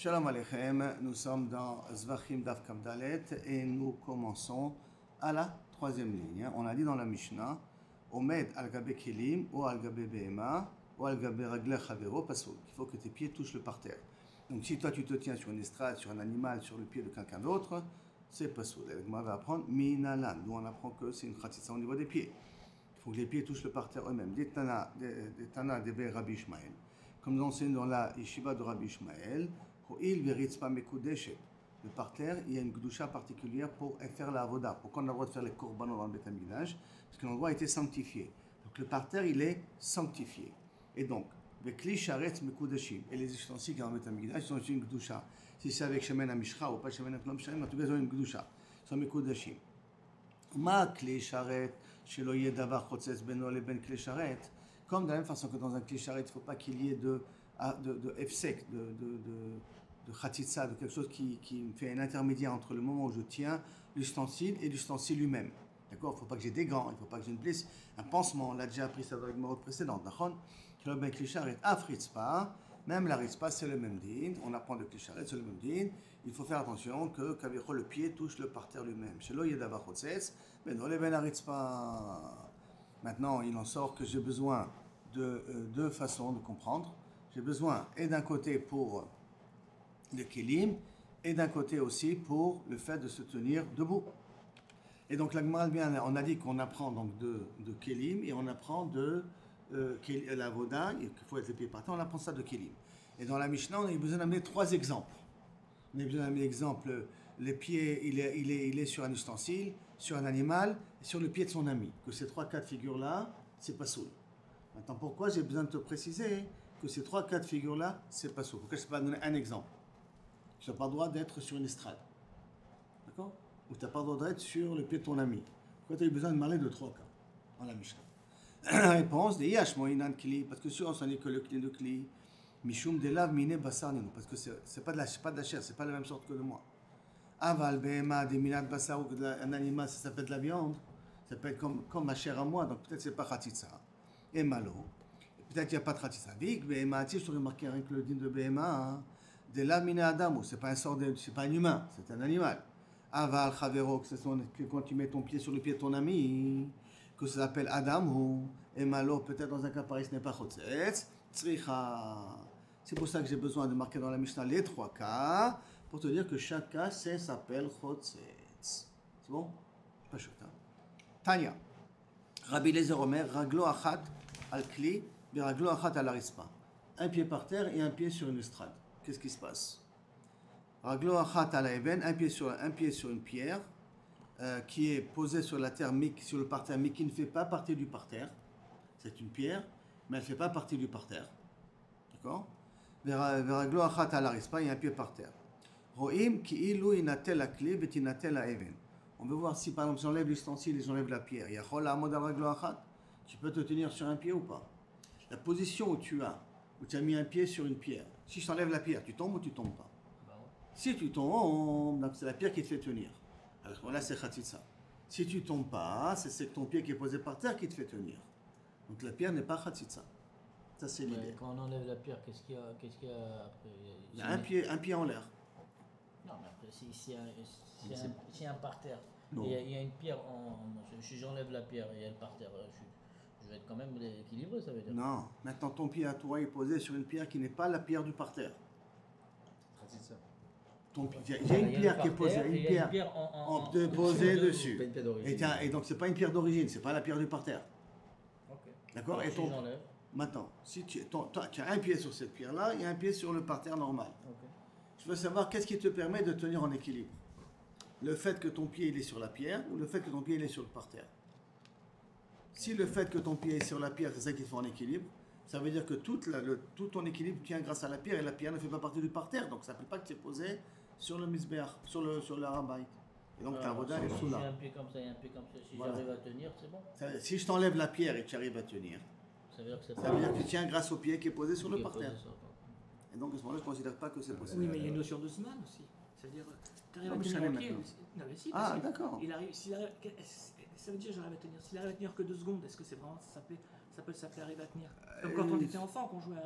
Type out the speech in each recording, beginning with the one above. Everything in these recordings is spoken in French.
Shalom Aleichem, nous sommes dans Zvachim Daf Kamdalet et nous commençons à la troisième ligne. On a dit dans la Mishnah, Omed al-Gabe Kelim ou al-Gabe Behema ou al-Gabe Ragle Chavero Pasoul. Il faut que tes pieds touchent le parterre. Donc si toi tu te tiens sur une estrade, sur un animal, sur le pied de quelqu'un d'autre, c'est Pasoul. Et moi va apprendre Minalan. Nous on apprend que c'est une khatitsa au niveau des pieds. Il faut que les pieds touchent le parterre eux-mêmes. Des Tana de Rabbi Ishmael. Comme nous enseignons dans la yeshiva de Rabbi Ishmael, le parterre, il y a une gdusha particulière pour faire la avoda. Pourquoi on a le droit de faire les korbanot dans le Beth Amikdash? Parce que l'endroit a été sanctifié. Donc le parterre, il est sanctifié. Et donc, et les ustensiles dans le Beth Amikdash sont une gdusha. Si c'est avec shemen amishcha ou pas shemen amishcha, en tout cas, ils ont une gdusha. Ils sont mekudashim. Ma kli sharet, shelo yeh davar chotzes beno leben kli sharet. Comme de la même façon que dans un kli sharet, il ne faut pas qu'il y ait de efsek, de khatitsa, de quelque chose qui fait un intermédiaire entre le moment où je tiens l'ustensile et l'ustensile lui-même. D'accord? Il ne faut pas que j'ai des gants, il ne faut pas que j'ai une blesse, un pansement. On l'a déjà appris ça dans les mots précédentes. D'accord? Le kli sharet afritzpa, même la ritzpa, c'est le même din. On apprend de kli sharet, c'est le même din. Il faut faire attention que le pied touche le parterre lui-même. Shelo yeh davar chotzes beno leben haritzpa. Maintenant, il en sort que j'ai besoin de deux façons de comprendre. J'ai besoin, et d'un côté pour le kélim, et d'un côté aussi pour le fait de se tenir debout. Et donc, la Gemara, on a dit qu'on apprend donc de kélim, et on apprend de la voda, il faut être les pieds par terre, on apprend ça de kélim. Et dans la Mishnah, on a besoin d'amener trois exemples. On a besoin d'amener l'exemple, les pieds, il est sur un ustensile, sur un animal, et sur le pied de son ami. Que ces trois cas de figure-là, c'est pas soul. Maintenant, pourquoi j'ai besoin de te préciser que ces trois cas de figure-là, c'est pas soul? Pourquoi je ne peux pas donner un exemple? Tu n'as pas le droit d'être sur une estrade. D'accord? Ou tu n'as pas le droit d'être sur le pied de ton ami. Pourquoi tu as eu besoin de parler de trois cas dans la Mishnah? La réponse, parce que si on s'en est que le clé de clé, Mishum de lav mine basar ninu, parce que c'est pas de la chair, c'est pas la même sorte que de moi. Aval behema de minat basar, ou un animal, ça s'appelle de la viande, ça peut être comme ma chair à moi, donc peut-être c'est pas khatitsa. Et malo, peut-être qu'il n'y a pas de khatitsa. Vik behema, tu as remarqué avec le din de behema, de lav mine adamo, c'est pas un sort de, c'est pas un humain, c'est un animal. Aval chavero, que quand tu mets ton pied sur le pied de ton ami, que ça s'appelle Adam, et malo, peut-être dans un cas pareil, ce n'est pas chotzetz, tzricha. C'est pour ça que j'ai besoin de marquer dans la Mishnah les trois cas, pour te dire que chaque cas, s'appelle chotzetz. C'est bon? Pas chouette. Tanya. Rabbi Lezer Omer, raglo achat al kli, raglo achat al arispa. Un pied par terre et un pied sur une estrade. Qu'est-ce qui se passe? Raglo achat al even, un pied sur une pierre, qui est posée sur la terre, sur le parterre, mais qui ne fait pas partie du parterre. C'est une pierre, mais elle ne fait pas partie du parterre. D'accord? Veraglo achat al arispa, il y a un pied par terre. Roim ki ilu inatel la clé, betinatel la even. On veut voir si par exemple j'enlève l'ustensile et j'enlève la pierre. Yachol amod al raglo achat. Tu peux te tenir sur un pied ou pas? La position où tu as mis un pied sur une pierre. Si je t'enlève la pierre, tu tombes ou tu tombes pas? Si tu tombes, c'est la pierre qui te fait tenir. Alors là, c'est khatitsa. Si tu tombes pas, c'est ton pied qui est posé par terre qui te fait tenir. Donc la pierre n'est pas khatitsa. Ça, c'est l'idée. Quand on enlève la pierre, qu'est-ce qu'il y a après? Il y a un pied en l'air. Non, mais après, s'il y a un parterre, il y a une pierre si j'enlève la pierre et elle par terre, je vais être quand même équilibré, ça veut dire. Non, maintenant ton pied à toi est posé sur une pierre qui n'est pas la pierre du parterre. C'est ça. Il y a une pierre qui est posée, une pierre posée dessus. Pas une pierre d'origine. Et donc c'est pas une pierre d'origine, c'est pas la pierre du parterre. Okay. D'accord? Alors, et si j'enlève. Maintenant, si tu as un pied sur cette pierre-là, il y a un pied sur le parterre normal. Okay. Je veux savoir qu'est-ce qui te permet de tenir en équilibre. Le fait que ton pied il est sur la pierre ou le fait que ton pied il est sur le parterre. Si le fait que ton pied est sur la pierre, c'est ça qui te fait en équilibre, ça veut dire que tout ton équilibre tient grâce à la pierre et la pierre ne fait pas partie du parterre. Donc ça ne s'appelle pas que tu es posé sur le misbeach, sur le rabaï. Et donc ta voda est sous là. Si j'ai un pied comme ça et un pied comme ça, si j'arrive à tenir, c'est bon. Si je t'enlève la pierre et que tu arrives à tenir, ça veut dire que tu tiens grâce au pied qui est posé sur le parterre. Et donc à ce moment-là, je ne considère pas que c'est possible. Oui, mais il y a une notion de zman aussi. C'est-à-dire, tu arrives à tenir un pied. Non, mais si, ah, d'accord. Ça veut dire j'arrive à tenir. S'il arrive à tenir que 2 secondes, est-ce que c'est vraiment ça peut s'appeler arriver à tenir? Comme quand on était enfant, qu'on jouait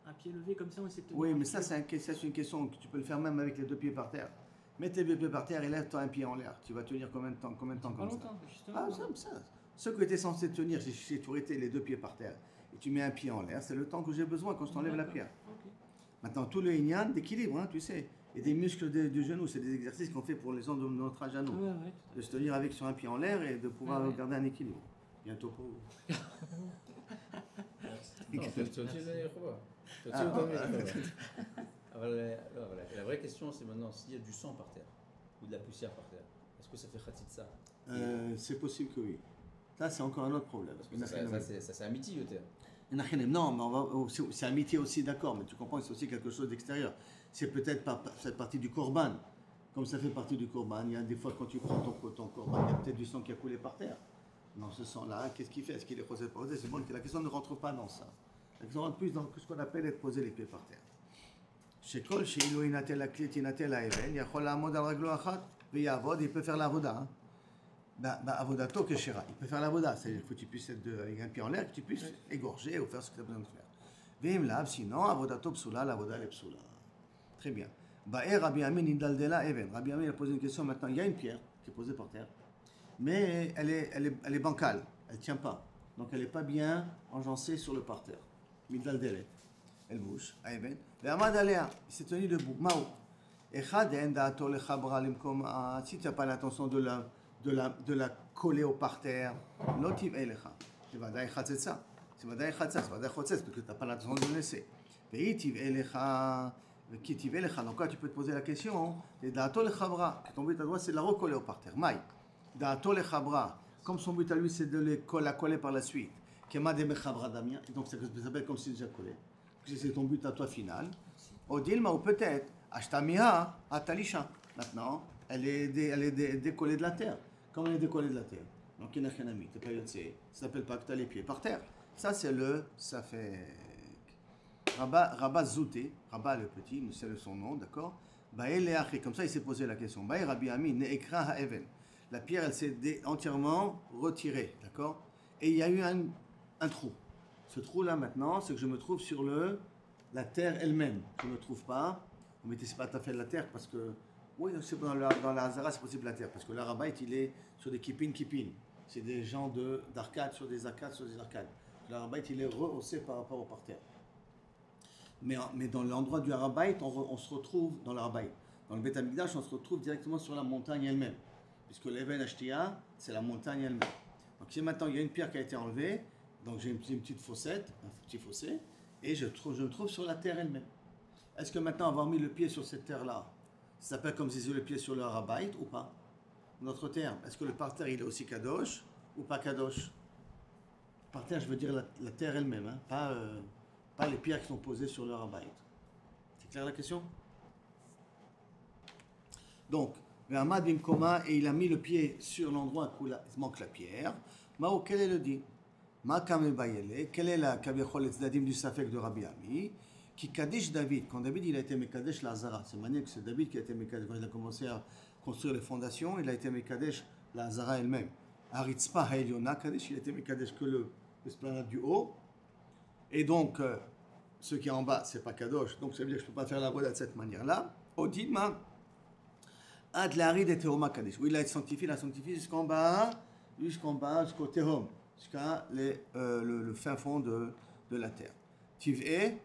à un pied levé comme ça, on essaie de tenir. Oui, mais ça, c'est une question que tu peux le faire même avec les deux pieds par terre. Mets tes deux pieds par terre et lève-toi un pied en l'air. Tu vas tenir combien de temps Pas comme ça? longtemps, justement. Ah, ça. Ce que tu es censé tenir, si tu aurais été les deux pieds par terre et tu mets un pied en l'air, c'est le temps que j'ai besoin quand je t'enlève la pierre. Ok. Maintenant, tout le yin d'équilibre, hein, tu sais, et des muscles du genou, c'est des exercices qu'on fait pour les gens de notre âge à nous. Ouais. De se tenir avec sur un pied en l'air et de pouvoir Ouais. garder un équilibre. Bientôt pour vous. Non, תוציא זה חובה. תוציא אותם מחובה. אבל la vraie question, c'est maintenant s'il y a du sang par terre ou de la poussière par terre, est-ce que ça fait khatitsa? C'est possible que oui. Ça, c'est encore un autre problème. Parce que ça c'est amitié יותר. Non, mais c'est amitié aussi, d'accord, mais tu comprends que c'est aussi quelque chose d'extérieur. C'est peut-être cette partie du korban. Comme ça fait partie du korban, il y a des fois quand tu prends ton korban, il y a peut-être du sang qui a coulé par terre. Dans ce sang-là, qu'est-ce qu'il fait? Est-ce qu'il est posé par terre? C'est bon, la question ne rentre pas dans ça. La question rentre plus dans ce qu'on appelle être posé les pieds par terre. Chez Kol, chez Ilo Inatel Aklit Inatel Aeven, Yachol Amod al Raglo Achat, Veyavod, il peut faire l'avoda. Avodato Keshera, il peut faire l'avoda, c'est-à-dire qu'il faut que tu puisses être avec un pied en l'air, que tu puisses égorger ou faire ce que tu as besoin de faire. Vim Lab, sinon, Avodato Psula, l'avoda est Psula. Très bien. Ba'er Rabbi Amin Indaldela Even. Rabbi Amin a posé une question maintenant. Il y a une pierre qui est posée par terre, mais elle est bancale, elle ne tient pas. Donc elle n'est pas bien enjancée sur le parterre. Midaldele. Elle bouge. Even. Ve'amad alea. Il s'est tenu debout. Mao. Echaden da'ato lechabra limkom. Si tu n'as pas l'intention de la coller au parterre, l'otiv elecha. C'est vadaï chatzetsa. C'est vadaï chatzetsa. C'est vadaï chatzetsa parce que tu n'as pas l'intention de le laisser. Ve'itiv elecha. Donc là, tu peux te poser la question, et da'ato lechabra, que ton but à toi, c'est de la recoller au parterre. Maï. Da'ato lechabra, comme son but à lui, c'est de la coller par la suite. Kema de mechabra damien, donc ça s'appelle comme si déjà collé. C'est ton but à toi final. Odilma, ou peut-être, ashtamiha, atalisha. Maintenant, elle est décollée de la terre. Comment elle est décollée de la terre? Donc, il n'y a rien à mettre. Ça s'appelle pas que tu as les pieds par terre. Ça, ça fait. Rabat Zouté, Rabat le petit, c'est son nom, d'accord? Comme ça, il s'est posé la question. Rabbi Ami, Ne'ekra ha'even. La pierre, elle s'est entièrement retirée, d'accord? Et il y a eu un trou. Ce trou-là, maintenant, c'est que je me trouve sur la terre elle-même. Je ne me trouve pas. Mais c'est pas tout à fait la terre parce que. Oui, dans la Hazara, c'est possible la terre. Parce que l'Arabite, il est sur des kipin. C'est des gens d'arcades sur des arcades. L'Arabite, il est rehaussé par rapport au parterre. Mais dans l'endroit du Harabait, on se retrouve dans l'Harabait. Dans le Beth Amikdash, on se retrouve directement sur la montagne elle-même. Puisque l'Even Ashtia, c'est la montagne elle-même. Donc si maintenant il y a une pierre qui a été enlevée, donc j'ai une petite fossette, un petit fossé, et je me trouve sur la terre elle-même. Est-ce que maintenant avoir mis le pied sur cette terre-là, ça s'appelle comme si j'ai le pied sur le Harabait ou pas? Notre terme, est-ce que le parterre il est aussi kadosh ou pas kadosh? Parterre, je veux dire la terre elle-même, hein, pas les pierres qui sont posées sur le Harabait. C'est clair la question? Donc, Ve'amad bimkoma, et il a mis le pied sur l'endroit où il manque la pierre. Mao, quel est le dit? Ma kamel bayele, quelle est la kaviachol et tzdadim du safek de Rabbi Ami? Qui Kadesh David, quand David il a été Mekadesh la Hazara, c'est manière que c'est David qui a été Mekadesh, quand il a commencé à construire les fondations, il a été Mekadesh la Hazara elle-même. Aritzpa Ha'elyona Kadesh, il a été Mekadesh que l'esplanade du haut. Et donc, ce qui est en bas, c'est pas Kadosh, donc ça veut dire que je ne peux pas faire la voie de cette manière-là. Odima, Ad Larid et Tehoma Kadesh. Oui, il a été sanctifié, il a sanctifié jusqu'au Tehom, jusqu'à le fin fond de la terre. Tiv'ele,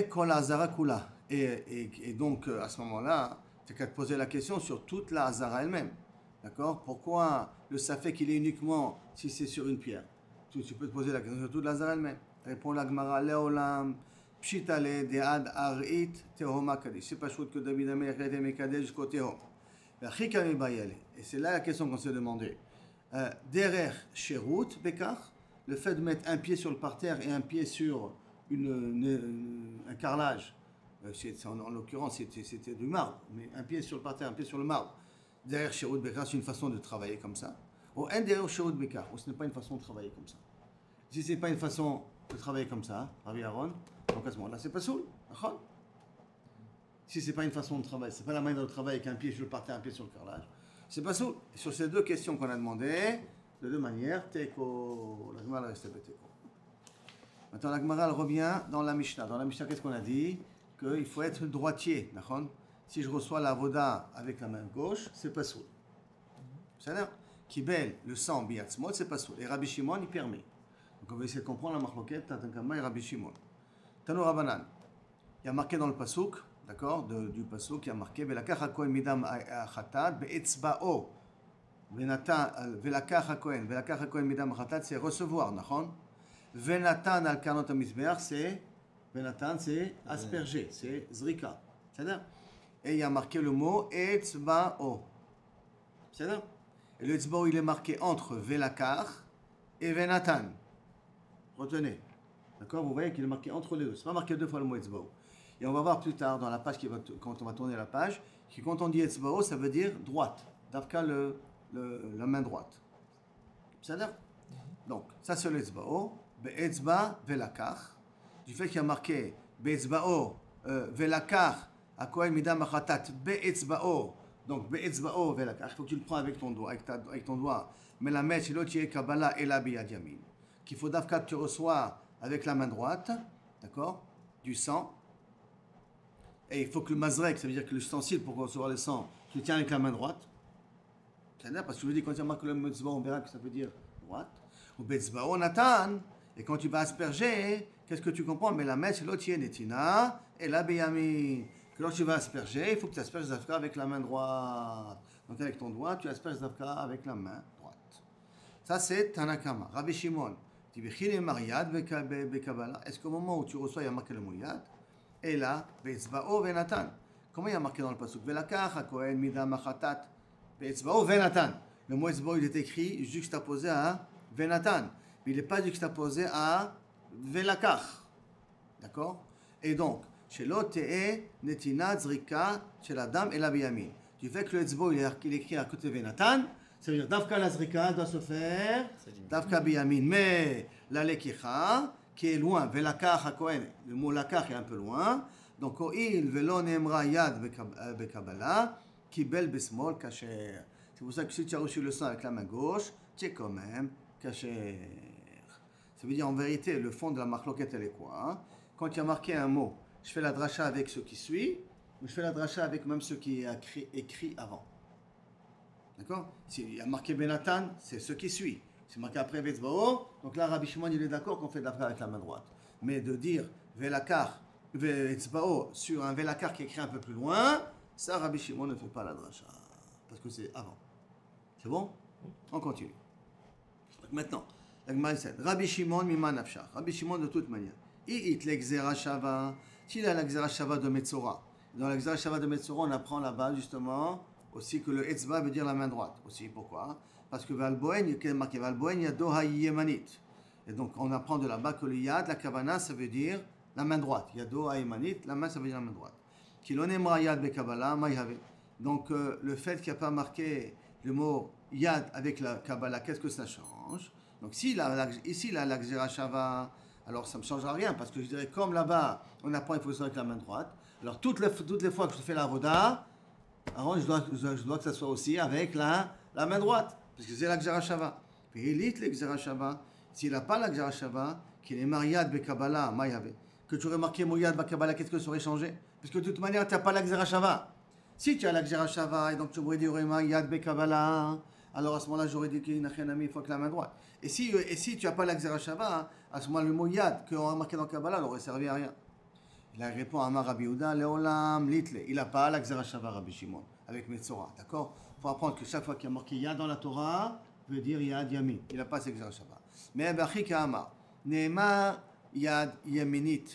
Kol Hazara Kula. Et donc, à ce moment-là, tu as qu'à te poser la question sur toute la Hazara elle-même. D'accord? Pourquoi le Safek, il est uniquement si c'est sur une pierre? Tu peux te poser la question sur toute la Hazara elle-même. Répond la Gemara, Leolam, Pshitale, Dead, Arit, Tehoma Kadesh. C'est pas chouette que David Amelech ait été Mekadesh jusqu'au Tehom. Et c'est là la question qu'on s'est demandé. Derer Sherut, Bekar, le fait de mettre un pied sur le parterre et un pied sur un carrelage, en l'occurrence c'était du marbre, mais un pied sur le parterre, un pied sur le marbre. Derrière Sherut Bekar, c'est une façon de travailler comme ça. Ou un derrière Sherut Bekar, ou ce n'est pas une façon de travailler comme ça. Si ce n'est pas une façon de travailler comme ça, Rabbi Aaron, donc à ce moment-là, c'est pas soul. Si ce n'est pas une façon de travailler, c'est pas la manière de travailler avec un pied sur le parterre, un pied sur le carrelage, c'est pas soul. Et sur ces deux questions qu'on a demandées, de deux manières, Teko, la Gemara reste Teko. Maintenant, la Gemara, elle revient dans la Mishnah. Dans la Mishnah, qu'est-ce qu'on a dit? Qu'il faut être droitier, d'accord? Si je reçois la voda avec la main gauche, c'est pas soul. C'est-à-dire, Kibel, le sang, biatzmot, c'est pas soul. Et Rabbi Shimon, il permet. Donc, on va essayer de comprendre la marloquette, Tatankama et Rabbi Shimon. Tano Rabanan, il y a marqué dans le pasouk, d'accord, du pasouk, il y a marqué Velakach hakohen midam achatat be'etzba'o. Velakach hakohen midam achatat, c'est recevoir, d'accord? Venatan al karnot hamizbeach, c'est Venatan, c'est asperger, c'est zrika. C'est-à-dire, et il y a marqué le mot etzba'o. C'est-à-dire, et le etzba'o, il est marqué entre Velakach et Venatan. Retenez. D'accord? Vous voyez qu'il est marqué entre les deux. C'est pas marqué deux fois le mot etzba'o. Et on va voir plus tard dans la page, quand on va tourner la page, que quand on dit etzba'o, ça veut dire droite. Davka, la main droite. C'est-à-dire? Donc, ça c'est le etzba'o. Be'etzba velakach. Du fait qu'il y a marqué be'etzba'o velakach à kohen midam achatat be'etzba'o. Donc, be'etzba'o velakach. Il faut que tu le prends avec ton doigt. Avec ton doigt. Mais la mèche, c'est l'autre qui est kabbalah et la biyad yamin. Qu'il faut davka que tu reçois avec la main droite, d'accord, du sang. Et il faut que le mazrek, ça veut dire que l'ustensile pour recevoir le sang, tu le tiens avec la main droite. C'est-à-dire, parce que je vous dis, quand il y a marqué le metzba, on verra que ça veut dire droite. Ou betzba'o natan. Et quand tu vas asperger, qu'est-ce que tu comprends? Mais la mèche, c'est l'autre netina et la biyamin. Que lorsque tu vas asperger, il faut que tu asperges zafka avec la main droite. Donc avec ton doigt, tu asperges zafka avec la main droite. Ça, c'est Tanakama. Rabbi Shimon. Est-ce qu'au moment où tu reçois, il y a marqué le mot yad? Et là, be'etzba'o venatan. Comment il y a marqué dans le pasuk? Velakach hakohen midam achatat be'etzba'o venatan. Le mot etzba'o, il est écrit juxtaposé à venatan. Mais il n'est pas juxtaposé à velakach. D'accord? Et donc, chez l'autre, netina zrika, chez la dame et la biyamin. Du fait que le etzba'o, il est écrit à côté venatan, ça veut dire Davka la zrika doit se faire Davka biyamin. Mais la lekicha, qui est loin, velakach hakohen, le mot lakach est un peu loin. Donc, oil velo nemra yad bekabbalah, kibel besmol kasher. C'est pour ça que si tu as reçu le sang avec la main gauche, tu es quand même kasher. Ça veut dire en vérité, le fond de la marloquette, elle est quoi? Quand il y a marqué un mot, je fais la dracha avec ce qui suit, ou je fais la dracha avec même ce qui est écrit avant. D'accord? S'il y a marqué Benatan, c'est ce qui suit. C'est marqué après Vetzba'o, donc là, Rabbi Shimon, il est d'accord qu'on fait d'affaire avec la main droite. Mais de dire Velakar, Vetzba'o sur un Velakar qui est écrit un peu plus loin, ça, Rabbi Shimon ne fait pas la dracha. Parce que c'est avant. C'est bon? On continue. Donc maintenant, la Gemara dit Rabbi Shimon miman nafshach. Rabbi Shimon de toute manière. I'it l'exera shava. S'il a l'exera shava de Metzora. Dans l'exera shava de Metzora, on apprend là-bas justement aussi que le etzba veut dire la main droite. Aussi, pourquoi? Parce que Valboen, il y a marqué Valboen, il y a Doha Yemanit. Et donc, on apprend de là-bas que le Yad, la Kavana, ça veut dire la main droite. Il y a Doha Yemanit, la main, ça veut dire la main droite. Kilonemra Yad Bekabbalah, Maïhave. Donc, le fait qu'il n'y a pas marqué le mot Yad avec la Kabbalah, qu'est-ce que ça change? Donc, ici, la Gzera Shava, alors ça ne me changera rien, parce que je dirais, comme là-bas, on apprend, il faut faire avec la main droite. Alors, toutes les fois que je fais la Voda, alors, je dois que ça soit aussi avec la main droite. Parce que c'est la Gzera Shava. Puis élite la Gzera Shava. S'il n'a pas la Gzera Shava, qu'il est mariad be Kabbalah, Maïhave, que tu aurais marqué Mouyad be Kabbalah, qu'est-ce que ça aurait changé? Parce que de toute manière, tu n'as pas la Gzera Shava. Si tu as la Gzera Shava, et donc tu aurais dit Mariad be Kabbalah, alors à ce moment-là, j'aurais dit qu'il n'y a rien à il faut que la main droite. Et si tu n'as pas la Gzera Shava, à ce moment-là, le Mouyad qu'on a marqué dans Kabbalah n'aurait servi à rien. Il répond à Amar Rabbi Yehuda, Leolam Litle. Il n'a pas la Gzera Shava, Rabbi Shimon, avec Metzora. D'accord? Il faut apprendre que chaque fois qu'il y a marqué Yad dans la Torah, veut dire Yad Yamin. Il n'a pas cette Gzera Shava. Mais Bachika Amar, Neema Yad Yaminit.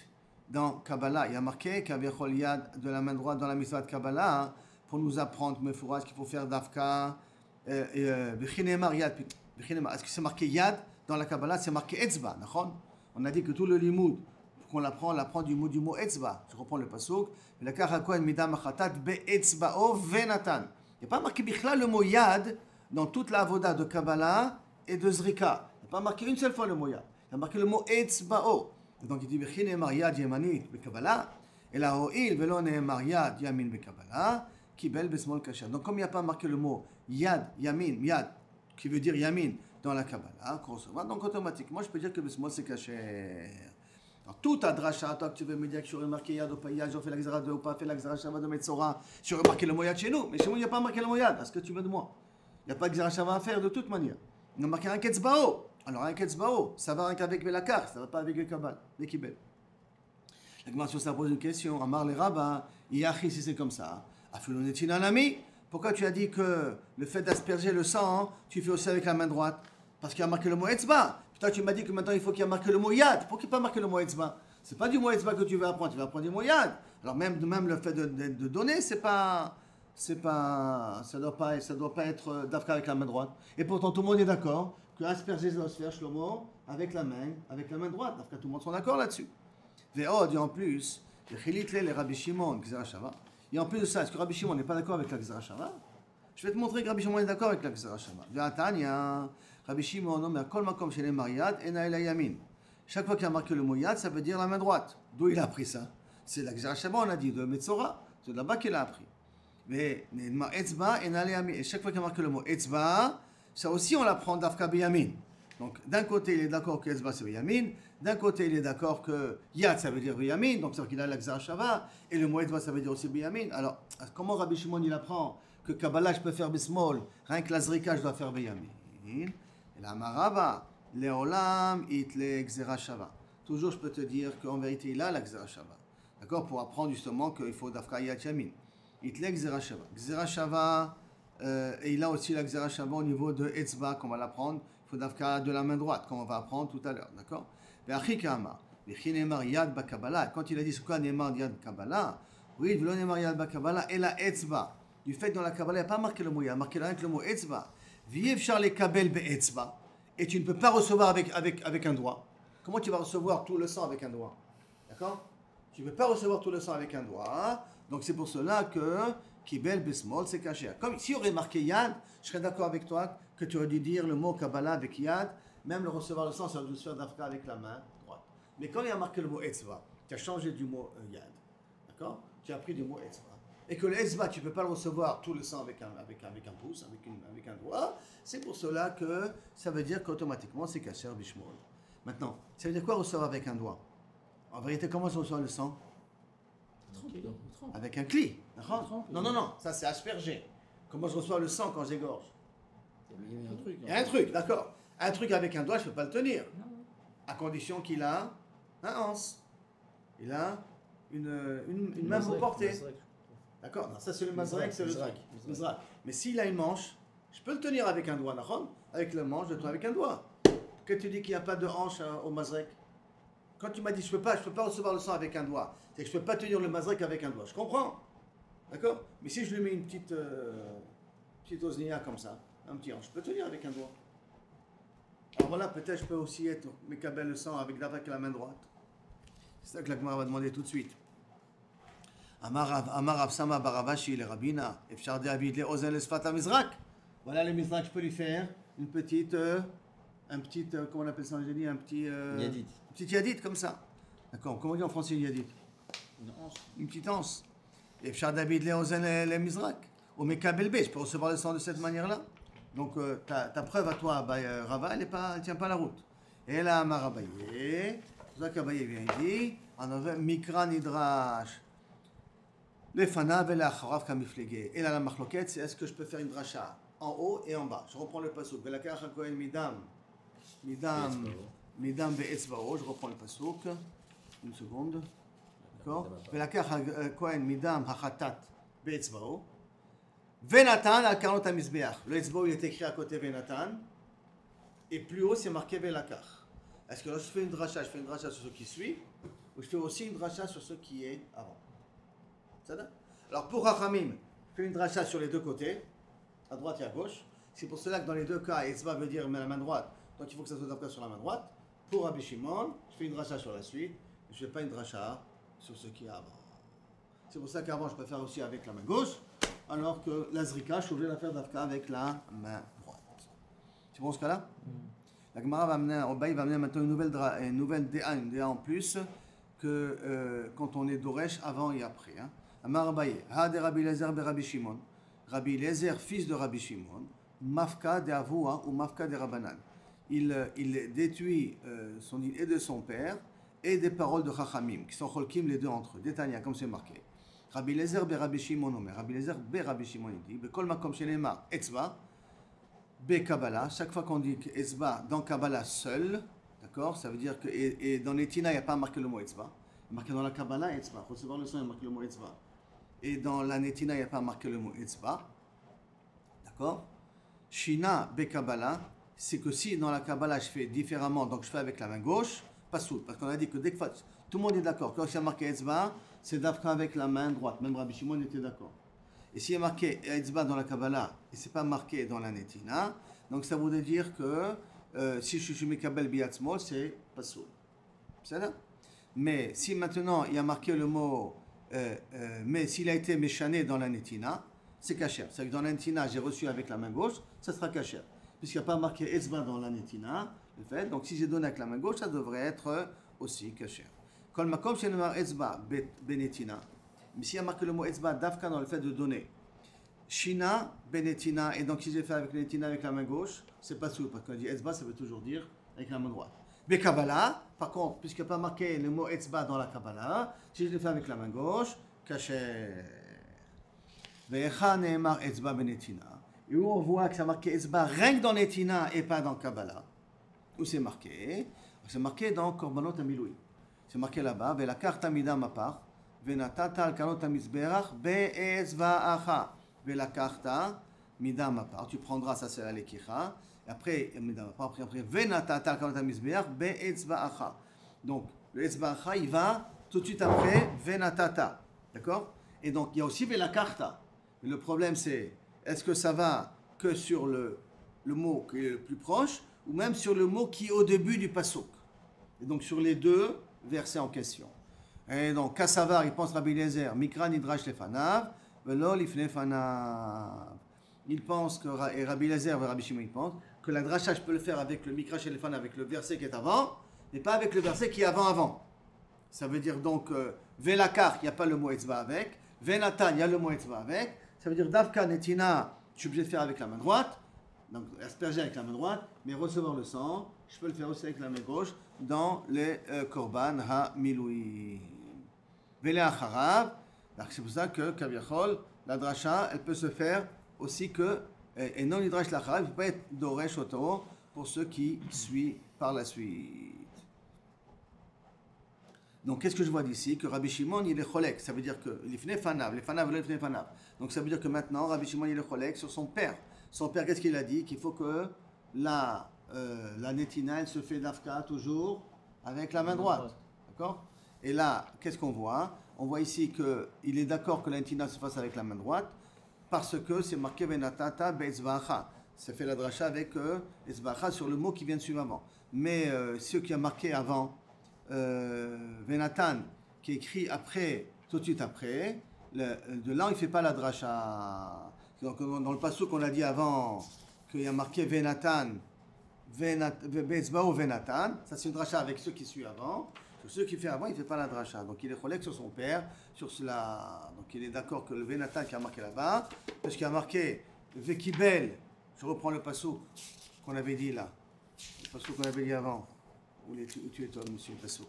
Dans Kabbalah, il y a marqué qu'Avichol Yad de la main droite dans la mitzvah de Kabbalah, pour nous apprendre, Mefouraj, qu'il faut faire Dafka, Bechinemar Yad. Est-ce que c'est marqué Yad dans la Kabbalah? C'est marqué Etzba, d'accord? On a dit que tout le limoud, qu'on l'apprend, on l'apprend du mot Etzba. Je reprends le pasuk. Il n'y a pas marqué Bichla le mot Yad dans toute la avoda de Kabbalah et de Zrika. Il n'y a pas marqué une seule fois le mot Yad. Il y a marqué le mot Etzba'o. Donc il dit Bechinemar Yad Yemanit Bekabbalah. Et là, O'il Velo Nehemar Yad Yamin Bekabbalah. Kibel Besmol Kasher. Donc comme il n'y a pas marqué le mot Yad, Yamin, Yad, qui veut dire Yamin dans la Kabbalah, qu'on reçoit. Donc automatiquement, je peux dire que Besmol c'est Kasher. Alors, tout à dracha, toi que tu veux me dire que je suis remarqué yad ou pas yad, j'ai fait la xéra de ou pas fait la xéra shava de Metzora, j'ai remarqué le moyad chez nous, mais chez moi il n'y a pas marqué le moyad, est-ce que tu veux de moi? Il n'y a pas de xéra shava à faire de toute manière. On a marqué un ketzbao. Alors un ketzbao, ça va qu'avec Belakar, ça ne va pas avec le Kabal, les Kibel. La Gemara sur ça pose une question, Amar les rabbins, Yachi si c'est comme ça, Afilonetin Anami, pourquoi tu as dit que le fait d'asperger le sang, tu fais aussi avec la main droite? Parce qu'il y a marqué le mot etzba. Putain, tu m'as dit que maintenant il faut qu'il y ait marqué le mot yad. Pourquoi il n'y a pas marqué le mot etzba? C'est pas du mot etzba que tu vas apprendre, tu vas apprendre du mot yad. Alors même le fait de donner, ça doit pas être d'afka avec la main droite. Et pourtant tout le monde est d'accord que asperger doit se faire Shlomo avec la main droite. D'afka, tout le monde sont d'accord là-dessus. Ve'od, et en plus, les Rabbi Shimon, Gzera Shava. Et en plus de ça, est-ce que Rabbi Shimon n'est pas d'accord avec la Gzera Shava? Je vais te montrer que Rabbi Shimon est d'accord avec la Gzera Shava. Ve'atanya, Rabbi Shimon, non, mais à kol makom chez les mariad, ena el yamin. Chaque fois qu'il y a marqué le mot yad, ça veut dire la main droite. D'où il a appris ça? C'est la Gzera Shava, on a dit, de Metzora. C'est de là-bas qu'il a appris. Mais etzba, ena el yamin. Et chaque fois qu'il y a marqué le mot etzba, ça aussi on l'apprend d'Afka Beyamin. Donc d'un côté il est d'accord que etzba c'est Beyamin, d'un côté il est d'accord que yad ça veut dire Beyamin, donc c'est vrai qu'il a la Gzera Shava, et le mot etzba ça veut dire aussi Beyamin. Alors comment Rabbi Shimon il apprend que Kabbalah je peux faire Bismol, rien que la Zrika je dois faire Beyamin? Et la Marava, Leolam itle Gzera Shava. Toujours je peux te dire qu'en vérité il a la Gzera Shava. D'accord? Pour apprendre justement qu'il faut d'Afka Yad Yamin. Itle Gzera Shava. Gzera Shava. Et il a aussi la Gzera Shava au niveau de Etzba, qu'on va l'apprendre. Il faut d'Afka de la main droite, comme on va apprendre tout à l'heure. D'accord? Quand il a dit ce quoi Neymar Yad Kabbalah, oui, il veut Neymar Yad Kabbalah et la Etzba. Du fait que dans la Kabbalah, il n'y a pas marqué le mot, il y a marqué rien que le mot Etzba. Viev Charles Kabel Be Etzba. Et tu ne peux pas recevoir avec un doigt. Comment tu vas recevoir tout le sang avec un doigt? D'accord? Tu ne peux pas recevoir tout le sang avec un doigt. Donc c'est pour cela que Kibel Bismol, c'est caché. Comme si on aurait marqué Yad, je serais d'accord avec toi que tu aurais dû dire le mot Kabbalah avec Yad, même le recevoir le sang, ça aurait dû se faire d'Afka avec la main droite. Mais quand il y a marqué le mot Etzba, tu as changé du mot Yad. D'accord? Tu as pris du mot Etzba. Et que le Etzba, tu ne peux pas le recevoir tout le sang avec un pouce, avec un doigt. C'est pour cela que ça veut dire qu'automatiquement c'est Kasher Bishmol. Maintenant, ça veut dire quoi recevoir avec un doigt? En vérité, comment se reçoit le sang? Avec un cli. Non, ça c'est aspergé. Comment je reçois le sang quand j'égorge? Il y a un truc, d'accord. Un truc avec un doigt, je ne peux pas le tenir. À condition qu'il a un anse. Il a une main pour porter. D'accord? Ça c'est le mazrek, c'est le truc. Mais s'il a une manche, je peux le tenir avec un doigt. Avec le manche, je le tiens avec un doigt. Quand tu dis qu'il n'y a pas de hanche au mazrek, quand tu m'as dit je peux pas recevoir le sang avec un doigt, c'est que je ne peux pas tenir le mazrek avec un doigt. Je comprends. D'accord? Mais si je lui mets une petite osnia comme ça, un petit hanche, je peux tenir avec un doigt. Alors voilà, peut-être je peux aussi être mekabel le sang avec la main droite. C'est ça que la Gemara va demander tout de suite. Amar Avsama Baravashi le Rabina, Efshar de Abid le Ozen le Sfat Mizrak. Voilà le Mizrak, je peux lui faire une petite, comment on appelle ça en génie, un petit yadit comme ça. D'accord, comment on dit en français une yadit? Une petite anse. Efshar de Abid le Ozen le Mizrak. Au Mekabel B, je peux recevoir le sang de cette manière-là. Donc ta preuve à toi, Rava, elle ne tient pas la route. Et là, Amar Abaye, c'est pour ça qu'Abaye vient dit, on avait Mikra Nidrash. Et là, la machloket, c'est est-ce que je peux faire une dracha en haut et en bas? Je reprends le pasuk. Midam be'etzbao. Je reprends le pasuk. Une seconde. D'accord? Midam hachatat be'etzbao. Venatan al karnot hamizbeach. Le etzbao, il est écrit à côté Venatan. Et plus haut, c'est marqué Velakach. Est-ce que là, je fais une dracha sur ce qui suit, ou je fais aussi une dracha sur ce qui est avant? Alors pour Rachamim, je fais une dracha sur les deux côtés, à droite et à gauche. C'est pour cela que dans les deux cas, Etzba veut dire la main droite, donc il faut que ça soit d'après sur la main droite. Pour Rabbi Shimon, je fais une dracha sur la suite, je ne fais pas une dracha sur ce qui est avant. C'est pour ça qu'avant, je peux faire aussi avec la main gauche, alors que la Zrika, je suis obligé de la faire d'Afka avec la main droite. C'est bon ce cas-là? La Gemara va amener maintenant une nouvelle DA en plus, que quand on est d'Oresh avant et après. Amar Abaye, Ha de Rabbi Eliezer be Rabbi Shimon. Rabbi Eliezer, fils de Rabbi Shimon, Mafka de Avoua ou Mafka de Rabbanan. Il détruit son île et de son père et des paroles de Chachamim, qui sont cholkim les deux entre eux. Détania, comme c'est marqué. Rabbi Lezer be Rabbi Shimon Omer. Rabbi Lezer be Rabbi Shimon dit, Bekol makom shenemar etzba, be Kabbalah. Chaque fois qu'on dit etzba dans Kabbalah seul, d'accord, ça veut dire que, et dans Netina, il n'y a pas marqué le mot etzba. Il y a marqué dans la Kabbalah etzba. Recevoir le sang, il y a marqué le mot etzba. Et dans la Netina, il n'y a pas marqué le mot etzba. D'accord? Shina be Kabbalah, c'est que si dans la Kabbalah je fais différemment, donc je fais avec la main gauche, pas soul, parce qu'on a dit que dès que tout le monde est d'accord, quand il y a marqué etzba, c'est d'afka avec la main droite. Même Rabbi Shimon était d'accord. Et s'il y a marqué etzba dans la Kabbalah et c'est pas marqué dans la Netina, donc ça voudrait dire que si je suis mekabel biatzmol, c'est pas soul. C'est ça? Mais si maintenant il y a marqué le mot, mais s'il a été méchané dans la Netina, c'est kasher. C'est-à-dire que dans la Netina, j'ai reçu avec la main gauche, ça sera kasher. Puisqu'il n'y a pas marqué etzba dans la Netina, le fait, donc si j'ai donné avec la main gauche, ça devrait être aussi kasher. Kol makom shenemar etzba benetina. Mais s'il y a marqué le mot etzba d'afka dans le fait de donner, shina benetina, et donc si j'ai fait avec la netina avec la main gauche, c'est pas soul, parce qu'on dit etzba, ça veut toujours dire avec la main droite. Be Kabbalah, par contre, puisqu'il n'y a pas marqué le mot etzba dans la Kabbalah, si je l'ai fait avec la main gauche, kasher. Ve'echa neemar etzba benetina. Et où on voit que ça marqué etzba rien que dans netina et pas dans Kabbalah. Où c'est marqué? C'est marqué dans Korbanot HaMilui. C'est marqué là-bas, la carte amida ma part, venatata al kanot amizberach be'ezva'acha, la carte mida ma part. Tu prendras ça, c'est la lekicha. Et après, après, venatata al kanot amizberach be'ezva'acha. Donc, le ezva'acha, il va tout de suite après venatata. D'accord? Et donc, il y a aussi la carte. Mais le problème, c'est, est-ce que ça va que sur le mot qui est le plus proche, ou même sur le mot qui est au début du pasuk? Et donc, sur les deux versets en question. Et donc, Kassavar, il pense Rabbi Eliezer, Mikra Nidrash Lefanav, Velo Lifne Fanav. Il pense que, et Rabbi Eliezer et Rabbi Shimon, il pense que la dracha, je peux le faire avec le Mikra chez Lefanav, avec le verset qui est avant, mais pas avec le verset qui est avant. Ça veut dire donc, Velakar, il n'y a pas le mot etzba avec, Venatan, il y a le mot etzba avec, ça veut dire Davka Netina, je suis obligé de faire avec la main droite, donc asperger avec la main droite, mais recevoir le sang, je peux le faire aussi avec la main gauche dans les korban ha-milui. Vele acharav, c'est pour ça que Kaviachol, la dracha, elle peut se faire aussi que, et non l'idrash l'acharav, il ne peut pas être doresh oto pour ceux qui suivent par la suite. Donc qu'est-ce que je vois d'ici? Que Rabbi Shimon il est cholek, ça veut dire que l'ifne fanav, les fanav, l'ifne fanav. Donc ça veut dire que maintenant Rabbi Shimon il est cholek sur son père. Son père, qu'est-ce qu'il a dit? Qu'il faut que la netina, elle se fait d'afka toujours avec la main droite. D'accord? Et là, qu'est-ce qu'on voit? On voit ici qu'il est d'accord que la netina se fasse avec la main droite parce que c'est marqué venatata be'etzva'acha. Ça fait la dracha avec etzva'acha sur le mot qui vient de suivre avant. Mais ce qui a marqué avant, Venatan, qui est écrit après, tout de suite après, de là, il ne fait pas la dracha. Donc, dans le passage qu'on a dit avant, qu'il y a marqué Venatan, Be'etzba'o Venatan, ça c'est une dracha avec ceux qui suivent avant. Sur ceux qui fait avant, il ne fait pas la dracha. Donc il est cholek sur son père, sur cela. Donc il est d'accord que le Venatan qui a marqué là-bas, parce qu'il a marqué Vekibel, je reprends le passage qu'on avait dit là, le passage qu'on avait dit avant. Où tu es toi, monsieur le passage?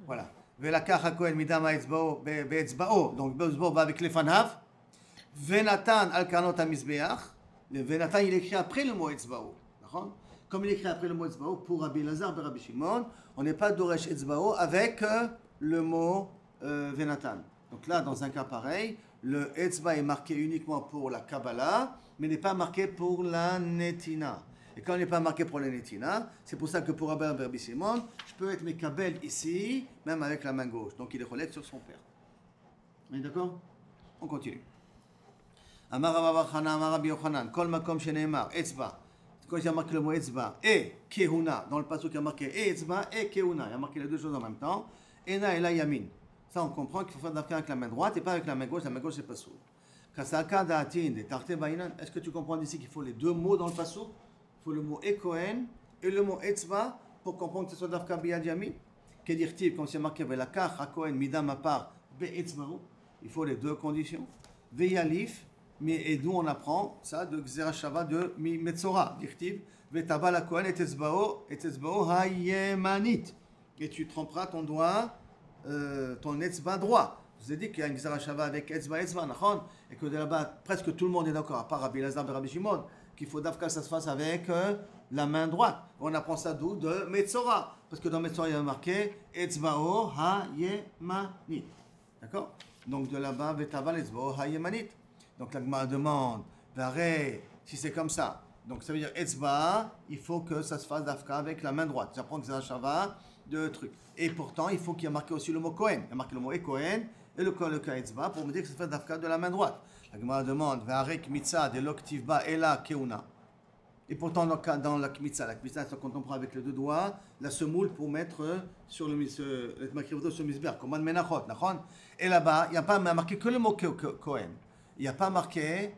Voilà. Velakach hakohen midama be'etzba'o, donc be'etzba'o va avec les fanav. Venatan al kanot hamizbeach. Le Venatan, il écrit après le mot etzba'o. D'accord? Comme il écrit après le mot etzba'o, pour Rabbi Elazar et Rabbi Shimon, on n'est pas doresh etzba'o avec le mot Venatan. Donc là, dans un cas pareil, le etzba est marqué uniquement pour la Kabbalah, mais n'est pas marqué pour la Netina. Et quand il n'est pas marqué pour la Netina, c'est pour ça que pour Rabbi Elazar et Rabbi Shimon, je peux être Mekabel ici, même avec la main gauche. Donc il est relève sur son père. On est d'accord? On continue. Amar Rabbi Yochanan, Kol Makom Sheneemar, Etzba. Quand il y a marqué le mot Etzba et Kehuna, dans le passage il y a marqué Etzba et Kehuna, il y a marqué les deux choses en même temps. Ena et la Yamin. Ça, on comprend qu'il faut faire d'affaire avec la main droite et pas avec la main gauche. La main gauche, c'est pas sourd. Kasaka Da'atin, de Tarte Bainan. Est-ce que tu comprends d'ici qu'il faut les deux mots dans le passage? Il faut le mot Ekohen et le mot Etzba pour comprendre que ce soit d'affaire Biyad Yamin. Que dire-t-il quand c'est marqué Velakach, Hakohen, Midam Apar, Be'etzbahu? Il faut les deux conditions. Veyalif. Mais et d'où on apprend ça de Xerashava de Metzora, dit-il, Vetaba la Kohen et Etzbao hayemanit. et tu tremperas ton doigt, ton etzba droit. Je vous ai dit qu'il y a une Gzera Shava avec etzba, nachon, et que de là-bas, presque tout le monde est d'accord, à part Rabbi Lazar et Rabbi Shimon, qu'il faut d'Afka ça se fasse avec la main droite. On apprend ça d'où? De Metzora. Parce que dans Metzora, il y a marqué Etzbao ha-yemanit. D'accord? Donc de là-bas, Vetaval Etzbao ha-yemanit. Donc la Gemara demande, Varé, si c'est comme ça. Donc ça veut dire Etzba, il faut que ça se fasse d'Afka avec la main droite. J'apprends que c'est un Shava de trucs. Et pourtant, il faut qu'il y ait marqué aussi le mot Kohen. Il y a marqué le mot Kohen et le Etzba pour me dire que ça se fait d'Afka de la main droite. La Gemara demande, Varé kmitza de l'oktivba ela keuna. Et pourtant, dans la kmitza, c'est quand on prend avec les deux doigts, la semoule pour mettre sur le misber, comme un menachot, et là-bas, il n'y a pas marqué que le mot Kohen. Il n'y a pas marqué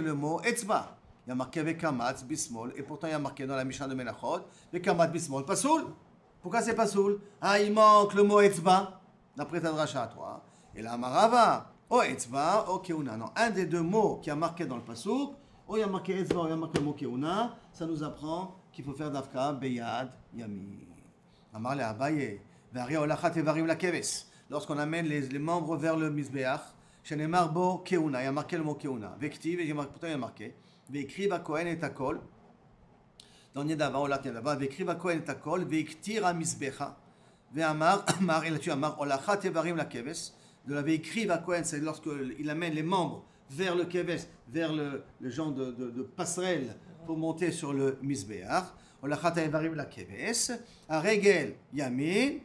le mot Etzba. Il y a marqué avec Kamatz, Bismol, et pourtant il y a marqué dans la Mishnah de Menachot, avec Kamatz, Bismol, Pasoul. Pourquoi c'est Pasoul? Ah, il manque le mot Etzba, d'après ta dracha à toi. Et là, Marava, oh Etzba, oh Keuna. Non, un des deux mots qui a marqué dans le Pasoul, oh il y a marqué Etzba, oh il y a marqué le mot Keuna, ça nous apprend qu'il faut faire d'Afka, Beyad, Yami. Amar le Abaye, Varia Olachat et Varim la Keves. Lorsqu'on amène les membres vers le Misbeach, Shenemar bo Keuna, il y a marqué le mot Keuna. Vektiv, et pourtant il y a marqué. Veikri ba Kohen et Akol. Dans Niedava, on l'a dit là-bas. Veikri ba Kohen et Akol. Veiktir a Misbecha. Ve'amar, et là-dessus, Amar, Olachat evarim la Keves. De la Veikri ba Kohen, c'est lorsqu'il amène les membres vers le Keves, vers le genre de passerelle pour monter sur le Misbeach. Olachat evarim la Keves. A Regel Yamin,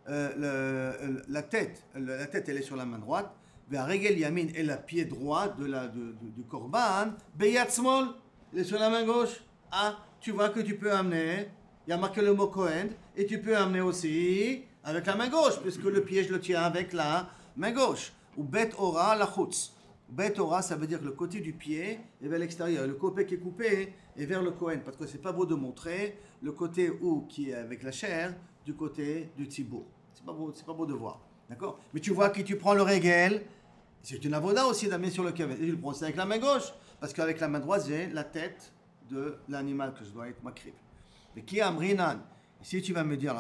la tête, elle est sur la main droite. Regel Yamin est le pied droit du Korban. Beyat Smol, il est sur la main gauche. Ah, tu vois que tu peux amener, il y a marqué le mot Kohen, et tu peux amener aussi avec la main gauche, puisque le pied, je le tiens avec la main gauche. Ou Bet Ora la Chutz. Bet Ora, ça veut dire que le côté du pied est vers l'extérieur. Le côté qui est coupé est vers le Kohen, parce que c'est pas beau de montrer le côté qui est avec la chair du côté du Tzibour. C'est pas beau de voir. D'accord? Mais tu vois que tu prends le Regel, c'est une avoda aussi d'amener sur le Keves. Et je le prends aussi avec la main gauche, parce qu'avec la main droite, j'ai la tête de l'animal que je dois être makrib. Mais qui amrinan, si tu vas me dire,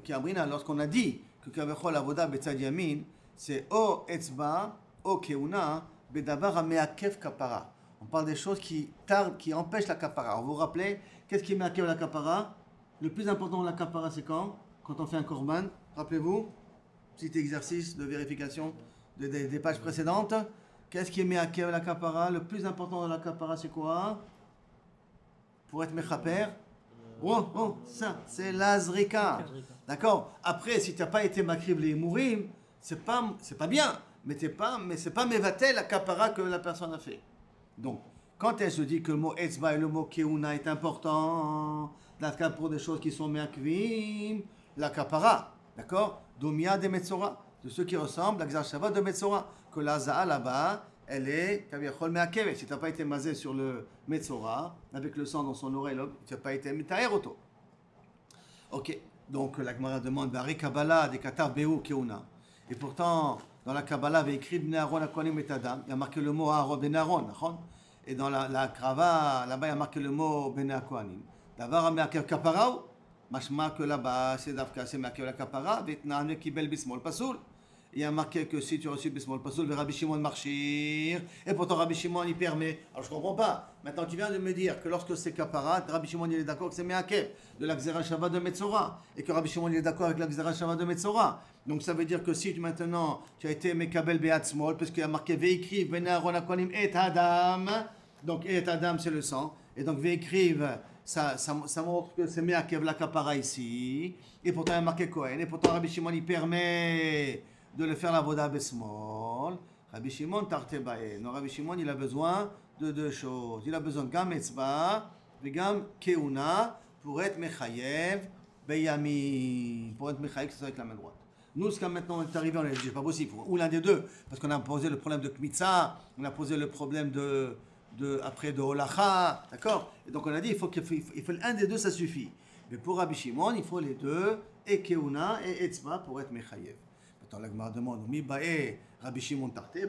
qui amrinan, lorsqu'on a dit que kavechol avoda betzad yamin, c'est o etzba, o keuna, bedavar ameakef kapara. On parle des choses qui empêchent la kapara. Vous vous rappelez, qu'est-ce qui meakev la kapara? Le plus important de la kapara, c'est quand on fait un korban, rappelez-vous, petit exercice de vérification des pages précédentes. Qu'est-ce qui est meakev la kapara? Le plus important de la kapara, c'est quoi? Pour être mechaper. Ça, c'est la zrika. D'accord? Après, si tu n'as pas été makrib les mourim, c'est pas bien. Mais c'est pas mevatel la kapara que la personne a fait. Donc, quand elle se dit que le mot etzba et le mot keuna est important, d'accord, pour des choses qui sont meakvim, la kapara. D'accord? Domia de Metzora, de ceux qui ressemblent à Gzar de Metzora, que la Za'a là-bas, elle est Kaviachol Meakev. Si tu n'as pas été masé sur le Metzora, avec le sang dans son oreille, tu n'as pas été Metaher auto. Ok, donc la Gemara demande Bari Kabbalah des Katav Behu Keuna. Et pourtant, dans la Kabbalah, il y a écrit Bnei Aaron Akonim et Adam, il y a marqué le mot Aaron Ben Aaron. Et dans la Krava, là-bas, il y a marqué le mot Ben Akonim. D'avoir Meakev Kaparao. Mashma que là-bas, c'est d'Afka, c'est marqué la kapara, Vietnam qui bel bismol pasoul. Il y a marqué que si tu as reçu bismol pasoul, Rabbi Shimon marchir, et pourtant Rabbi Shimon il permet. Alors je comprends pas. Maintenant tu viens de me dire que lorsque c'est kapara, Rabbi Shimon il est d'accord que c'est meakev de la Gzera Shava de Metzora, et que Rabbi Shimon il est d'accord avec la Gzera Shava de Metzora. Donc ça veut dire que si maintenant tu as été mekabel beat smol, parce qu'il y a marqué veikriv ben Aaron akonim et Adam, donc et Adam c'est le sang, et donc veikriv ça montre que c'est meakev la kapara ici, et pourtant il y a marqué Kohen, et pourtant Rabbi Shimon il permet de le faire la voda besmol. Rabbi Shimon tartebae. Non, Rabbi Shimon il a besoin de deux choses. Il a besoin de gam etzba, de gam keuna, pour être mechayev beyami, pour être mechayev que ce soit avec la main droite. Nous, jusqu'à maintenant, on est arrivé, on a dit c'est pas possible, ou l'un des deux, parce qu'on a posé le problème de kmitza, on a posé le problème de holacha, d'accord? Et donc on a dit il faut un des deux, ça suffit. Mais pour Rabbi Shimon, il faut les deux, et keuna et etzba pour être mechayev. Maintenant la Gemara demande, mi bae Rabbi Shimon tarte,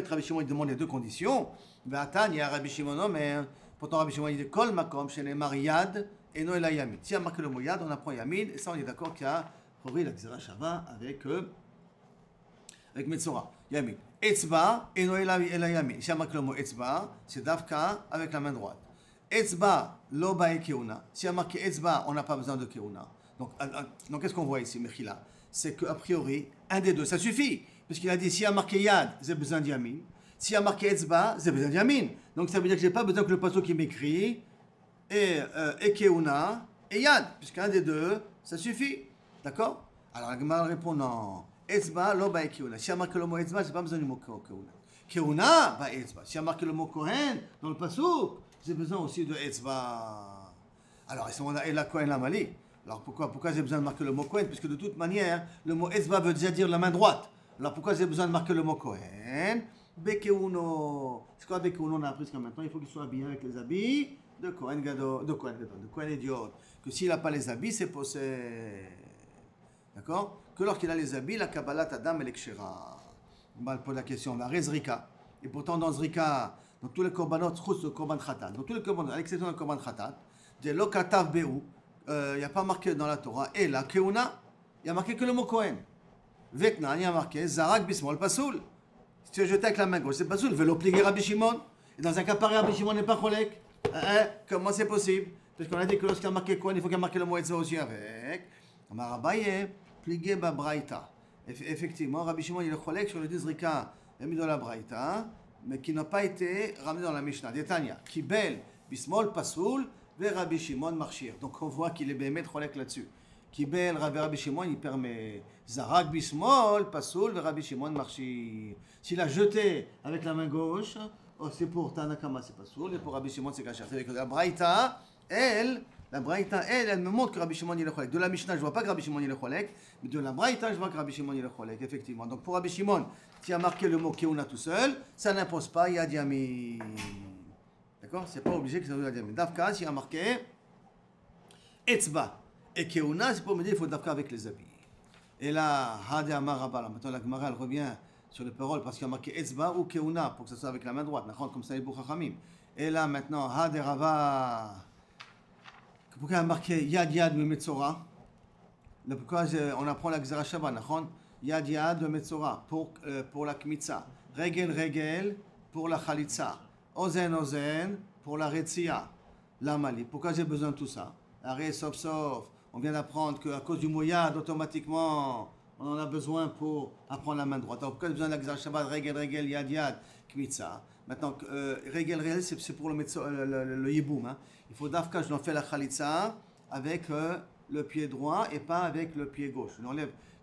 Rabbi Shimon il demande les deux conditions. Ve'atan il y a Rabbi Shimon mais pourtant Rabbi Shimon il dit kol makom shenemar yad eno ela yamin. Si on a marqué le mot yad, on apprend yamin, et ça on est d'accord qu'il y a Chori, la Gzera Shava avec Metzora. Yamin. Etzba, Eno Ela Yamin. Si il y a marqué le mot Etzba, c'est Davka avec la main droite. Etzba, Lo Bae Keuna. Si il y a marqué Etzba, on n'a pas besoin de Keuna. Donc qu'est-ce qu'on voit ici, Mechila? C'est qu'a priori, un des deux, ça suffit. Puisqu'il a dit, s'il y a marqué Yad, j'ai besoin de Yamin. S'il y a marqué Etzba, j'ai besoin de Yamin. Donc ça veut dire que je n'ai pas besoin que le pasteur qui m'écrit et Keuna et Yad. Puisqu'un des deux, ça suffit. D'accord? Alors la Gemara répond non. Etzba, lo ba keuna. Si il y a marqué le mot Etzba, j'ai pas besoin du mot keuna. Keuna, ba Etzba. Si il y a marqué le mot Kohen dans le pasuk, j'ai besoin aussi de Etzba. Alors, si on a la Kohen la Mali. Alors pourquoi j'ai besoin de marquer le mot Kohen? Puisque de toute manière, le mot Etzba veut déjà dire la main droite. Alors pourquoi j'ai besoin de marquer le mot Kohen? Bekeuno. C'est quoi Bekeuno? On a appris jusqu'à maintenant. Il faut qu'il soit habillé avec les habits de Kohen Gadol, de Kohen idiot. Que s'il n'a pas les habits, c'est possède. D'accord? Que lorsqu'il a les habits, la Kabbalah Tadam elle est kshera. On va poser la question, on va Zrika. Et pourtant, dans Zrika, dans tous les korbanot, le korban khatat, dans tous les korbanot, à l'exception du korban khatat, de lokatav be'u, il n'y a pas marqué dans la Torah, et la keuna, il y a marqué que le mot Kohen. Vekna, il y a marqué Zarak bismol pasoul. Si tu es jeté avec la main gauche, c'est pasoul. Velo plié Rabbi Shimon. Et dans un cas pareil, Rabbi Shimon n'est pas cholek. Comment c'est possible? Parce qu'on a dit que lorsqu'il y a marqué Kohen, il faut qu'il y ait marqué le mot Etzba aussi avec. Marabaye, plié ba braïta. Effectivement, Rabbi Shimon il est cholek sur le Zrika, il a mis dans la braïta, mais qui n'a pas été ramené dans la Mishnah. Détania, Kibel bismol pasoul, ve Rabbi Shimon marchir. Donc on voit qu'il est bémet cholek là-dessus. Kibel Rabbi Shimon, il permet Zarak bismol pasoul, ve Rabbi Shimon marchir. S'il a jeté avec la main gauche, oh, c'est pour Tanakama, c'est pasoul, et pour Rabbi Shimon, c'est kacher. C'est que la braïta, elle me montre que Rabbi Shimon il est cholek. De la Mishnah, je ne vois pas que Rabbi Shimon il est cholek, mais de la Braïta, je vois que Rabbi Shimon il est cholek, effectivement. Donc pour Rabbi Shimon, qui a marqué le mot Keuna tout seul, ça n'impose pas Yad Yamin. D'accord? C'est pas obligé que ça soit Yad Yamin. Davka, s'il a marqué Etzba et Keuna, c'est pour me dire qu'il faut Davka avec les habits. Et là, Hade Amar Rabba, maintenant la Gemara elle revient sur les paroles parce qu'il a marqué Etzba ou Keuna pour que ça soit avec la main droite, comme ça il est pour Chachamim. Et là maintenant, Hade Rava. Pourquoi il a marqué Yad Yad de Metzora? Pourquoi on apprend la Gzera Shava? Yad Yad de Metzora pour la Kmitza. Regel Regel pour la Chalitza. Ozen Ozen pour la Retzia. La Mali. Pourquoi j'ai besoin de tout ça? Arrête, sauf. On vient d'apprendre qu'à cause du mot Yad, automatiquement, on en a besoin pour apprendre la main droite. Alors pourquoi j'ai besoin de la Gzera Shava? Regel Regel Yad Yad Kmitza. Maintenant, Regel Regel, c'est pour le Yiboum. Hein. Il faut d'Afka, je l'en fais la Khalitsa avec le pied droit et pas avec le pied gauche.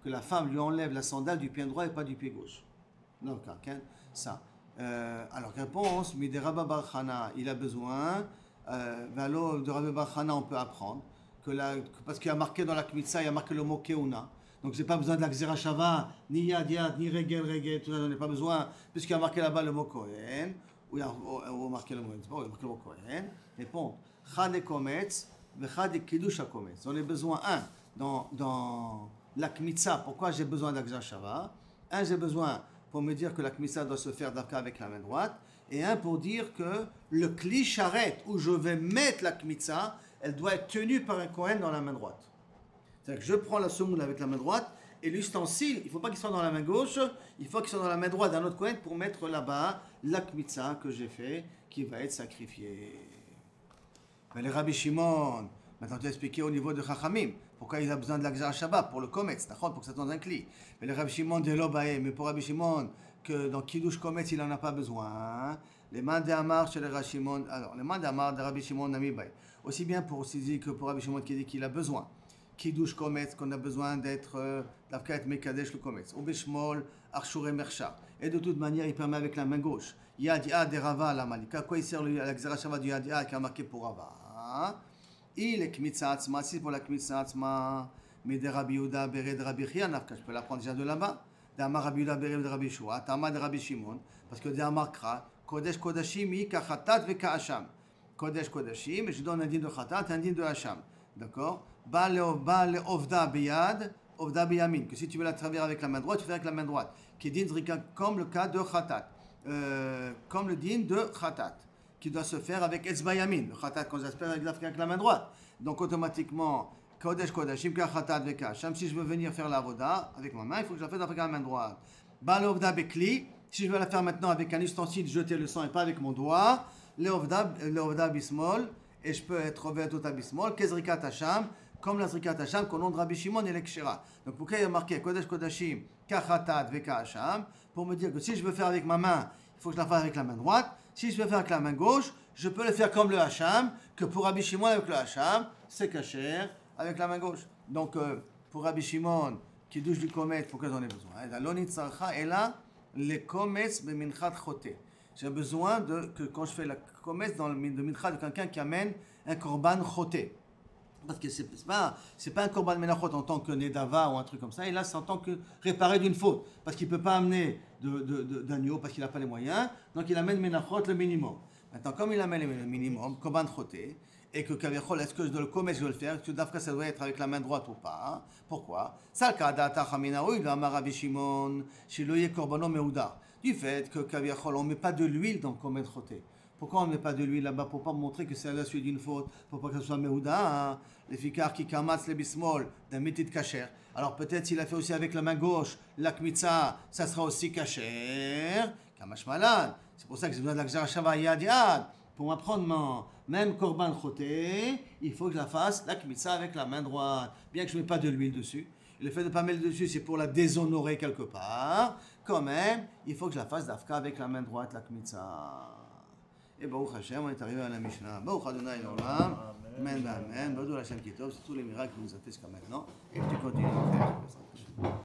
Que la femme lui enlève la sandale du pied droit et pas du pied gauche. Donc, ça. Alors, réponse, mais de Rabba Bar Chana, il a besoin. De Rabba Bar Chana, on peut apprendre. Parce qu'il y a marqué dans la Kmitsa, il y a marqué le mot Keuna. Donc, je n'ai pas besoin de la Gzera Shava, ni Yad Yad, ni Regel, tout ça, je n'ai pas besoin, puisqu'il y a marqué là-bas le mot Kohen, ou il y a marqué le mot Kohen. Répond, Chad et Kometz, Chad et Kiddush à Kometz. On a besoin, dans la Kmitsa, pourquoi j'ai besoin de la Gzera Shava? J'ai besoin pour me dire que la Kmitsa doit se faire d'Afka avec la main droite, et pour dire que le Kli Sharet, où je vais mettre la Kmitsa, elle doit être tenue par un Kohen dans la main droite. C'est-à-dire que je prends la semoule avec la main droite et l'ustensile, il ne faut pas qu'il soit dans la main gauche, il faut qu'il soit dans la main droite d'un autre Kohen pour mettre là-bas la kmitza que j'ai fait qui va être sacrifiée. Mais les Rabbi Shimon, maintenant tu as expliqué au niveau de Chachamim, pourquoi il a besoin de la Gzera Shava pour le Kometz, pour que ça tombe un cli. Mais les Rabbi Shimon de l'Obae, mais pour Rabbi Shimon, que dans Kiddush Kometz il n'en a pas besoin. Les mains d'Amar chez les Rabbi Shimon, alors les mains d'Amar de Rabbi Shimon Namibaï, aussi bien pour Sidi que pour Rabbi Shimon qui dit qu'il a besoin. Kiddush Kometz, qu'on a besoin d'être d'Afkaet Mekadesh le Kometz. Obeshmol, Arshur et Mersha. Et de toute manière, il permet avec la main gauche. Yad Yad et Rava la Malika. Quoi il sert la Gzera Shava du Yad Yad qui a marqué pour Rava? Il est Kmitza Atzma, si pour la Kmitza Atzma, mais de Rabbi Yehuda, Beret de Rabbi Chia, je peux l'apprendre déjà de là-bas. D'Amar Rabbi Yehuda, Beret de Rabbi Shua, Tama de Rabbi Shimon, parce que d'Amar Kra, Kodesh Kodashim, I Kachatat ve Ka'asham. Kodesh Kodashim, et je donne un din de Khatat, un din de Hacham. D'accord? Ba le Ovda Biyad, Ovda Biyamin. Que si tu veux la traverser avec la main droite, tu fais avec la main droite. Qui est din comme le cas de Khatat. Comme le din de Khatat. Qui doit se faire avec Etzba Yamin. Le Khatat, quand j'espère avec la main droite. Donc automatiquement, Kodesh Kodashim, Kachatat Vekasham. Si je veux venir faire la avoda avec ma main, il faut que je la fasse avec la main droite. Balovda Bekli. Si je veux la faire maintenant avec un ustensile, jeter le sang et pas avec mon doigt. Leovda Bismol. Et je peux être revêt tout à Bismol. Kezrikat Hasham. Comme la Zrikat Hasham, qu'au nom de Rabbi Shimon et l'Ekshera. Donc pourquoi il y a marqué Kodesh Kodashim, Kachatat Vekasham? Pour me dire que si je veux faire avec ma main, il faut que je la fasse avec la main droite. Si je veux faire avec la main gauche, je peux le faire comme le Hacham, que pour Rabbi Shimon avec le Hacham, c'est kasher avec la main gauche. Donc pour Rabbi Shimon, qui douche du kometz, pourquoi j'en ai besoin? L'onit sarcha est là, les kometz beminchat choté. J'ai besoin que quand je fais la kometz dans le minchat de quelqu'un qui amène un korban choté. Parce que c'est pas un korban menachot en tant que nedava ou un truc comme ça, et là c'est en tant que réparé d'une faute. Parce qu'il ne peut pas amener d'agneau parce qu'il n'a pas les moyens, donc il amène menachot le minimum. Maintenant, comme il amène le minimum, korban choté, et que kaviachol, est-ce que je dois le commettre, je dois le faire, est-ce que d'Afka ça doit être avec la main droite ou pas? Pourquoi? Du fait que kaviachol, on ne met pas de l'huile dans le kommet choté. Pourquoi on ne met pas de l'huile là-bas? Pour ne pas montrer que c'est à la suite d'une faute, pour pas que ce soit Mehouda, les fikar qui kamatz les bismol, d'un métit kasher. Alors peut-être s'il a fait aussi avec la main gauche, la kmitza, ça sera aussi kasher, kamash malad. C'est pour ça que j'ai besoin de la gzara shava yad yad. Pour m'apprendre même korban choté, il faut que je la fasse, la kmitza avec la main droite. Bien que je ne mets pas de l'huile dessus. Et le fait de ne pas mettre dessus, c'est pour la déshonorer quelque part. Quand même, il faut que je la fasse d'afka avec la main droite, la kmitza. Et Baruch Hashem, on est arrivé à la Mishnah. Baruch Adonai Olam. Amen, amen. Baruch Hashem Kitov, c'est tous les miracles que nous a fait jusqu'à maintenant. Et tu continues à faire.